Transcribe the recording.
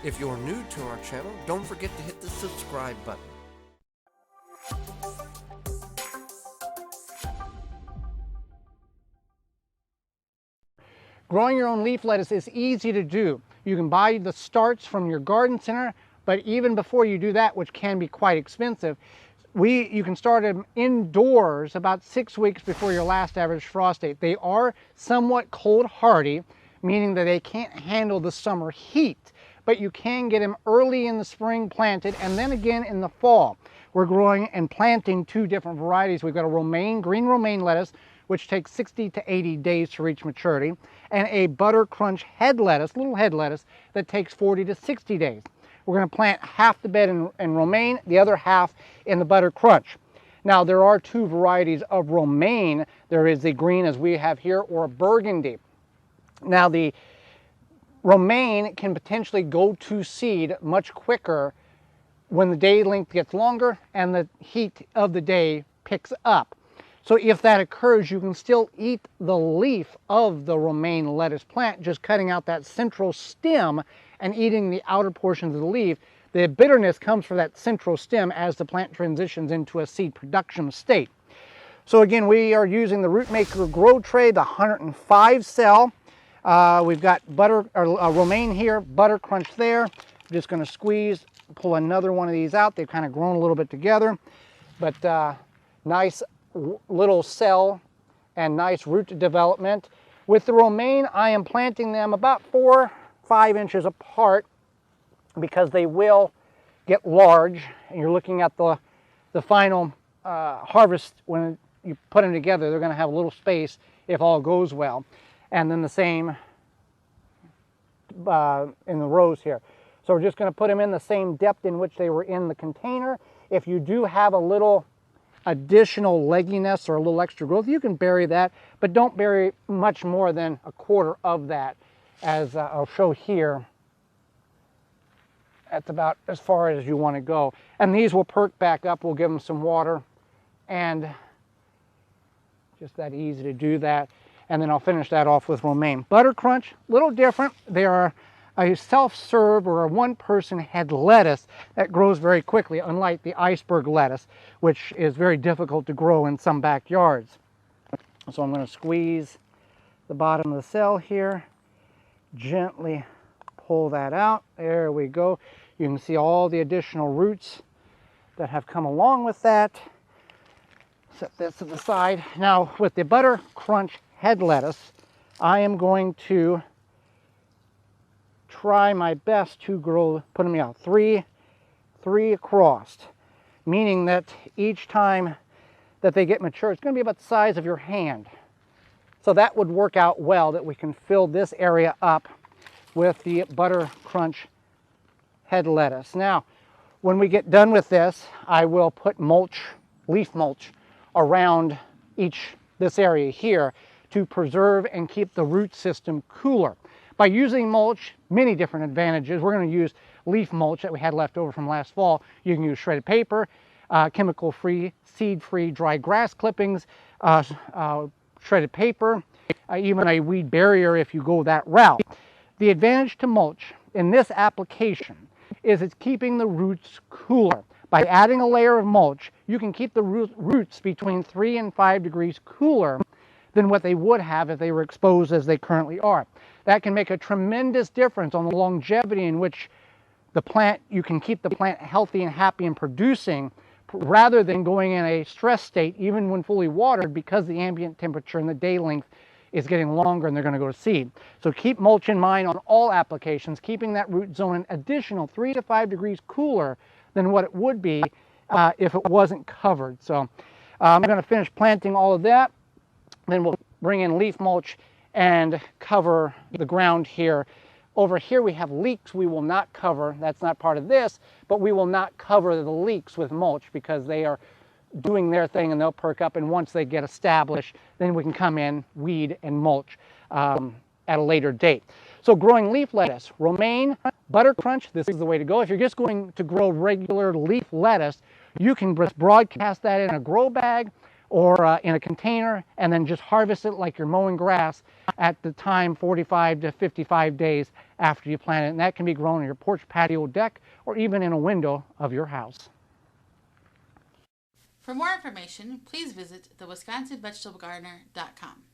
If you're new to our channel, don't forget to hit the subscribe button. Growing your own leaf lettuce is easy to do. You can buy the starts from your garden center, but even before you do that, which can be quite expensive, you can start them indoors about 6 weeks before your last average frost date. They are somewhat cold hardy, meaning that they can't handle the summer heat, but you can get them early in the spring planted and then again in the fall. We're growing and planting two different varieties. We've got a green romaine lettuce, which takes 60 to 80 days to reach maturity, and a Buttercrunch little head lettuce, that takes 40 to 60 days. We're going to plant half the bed in romaine, the other half in the Buttercrunch. Now, there are two varieties of romaine. There is the green, as we have here, or a burgundy. Now, the romaine can potentially go to seed much quicker when the day length gets longer and the heat of the day picks up. So if that occurs, you can still eat the leaf of the romaine lettuce plant, just cutting out that central stem and eating the outer portions of the leaf. The bitterness comes from that central stem as the plant transitions into a seed production state. So again, we are using the Rootmaker Grow Tray, the 105 cell. We've got romaine here, Buttercrunch there. I'm just going to squeeze, pull another one of these out. They've kind of grown a little bit together, but nice little cell and nice root development. With the romaine, I am planting them about 4-5 inches apart because they will get large, and you're looking at the final harvest. When you put them together, they're going to have a little space if all goes well. And then the same in the rows here. So we're just going to put them in the same depth in which they were in the container. If you do have a little additional legginess or a little extra growth, you can bury that, but don't bury much more than 1/4 of that, as I'll show here. That's about as far as you want to go. And these will perk back up. We'll give them some water, and just that easy to do that. And then I'll finish that off with romaine. Buttercrunch, a little different. They are a self-serve or a one-person head lettuce that grows very quickly, unlike the iceberg lettuce, which is very difficult to grow in some backyards. So I'm going to squeeze the bottom of the cell here, gently pull that out. There we go. You can see all the additional roots that have come along with that. Set this to the side. Now, with the Buttercrunch head lettuce, I am going to try my best to put them out three across, meaning that each time that they get mature, it's going to be about the size of your hand. So that would work out well, that we can fill this area up with the Buttercrunch head lettuce. Now, when we get done with this, I will put leaf mulch around this area here to preserve and keep the root system cooler. By using mulch, many different advantages. We're going to use leaf mulch that we had left over from last fall. You can use shredded paper, chemical-free, seed-free dry grass clippings, shredded paper, even a weed barrier if you go that route. The advantage to mulch in this application is it's keeping the roots cooler. By adding a layer of mulch, you can keep the roots between 3 and 5 degrees cooler than what they would have if they were exposed as they currently are. That can make a tremendous difference on the longevity in which you can keep the plant healthy and happy and producing, rather than going in a stress state even when fully watered, because the ambient temperature and the day length is getting longer and they're going to go to seed. So keep mulch in mind on all applications, keeping that root zone an additional 3 to 5 degrees cooler than what it would be if it wasn't covered. So I'm going to finish planting all of that. Then we'll bring in leaf mulch and cover the ground here. Over here we have leeks we will not cover. That's not part of this, but we will not cover the leeks with mulch because they are doing their thing and they'll perk up, and once they get established, then we can come in, weed, and mulch at a later date. So growing leaf lettuce, romaine, Buttercrunch, this is the way to go. If you're just going to grow regular leaf lettuce, you can broadcast that in a grow bag, or in a container, and then just harvest it like you're mowing grass at the time 45 to 55 days after you plant it. And that can be grown on your porch, patio, deck, or even in a window of your house. For more information, please visit thewisconsinvegetablegardener.com.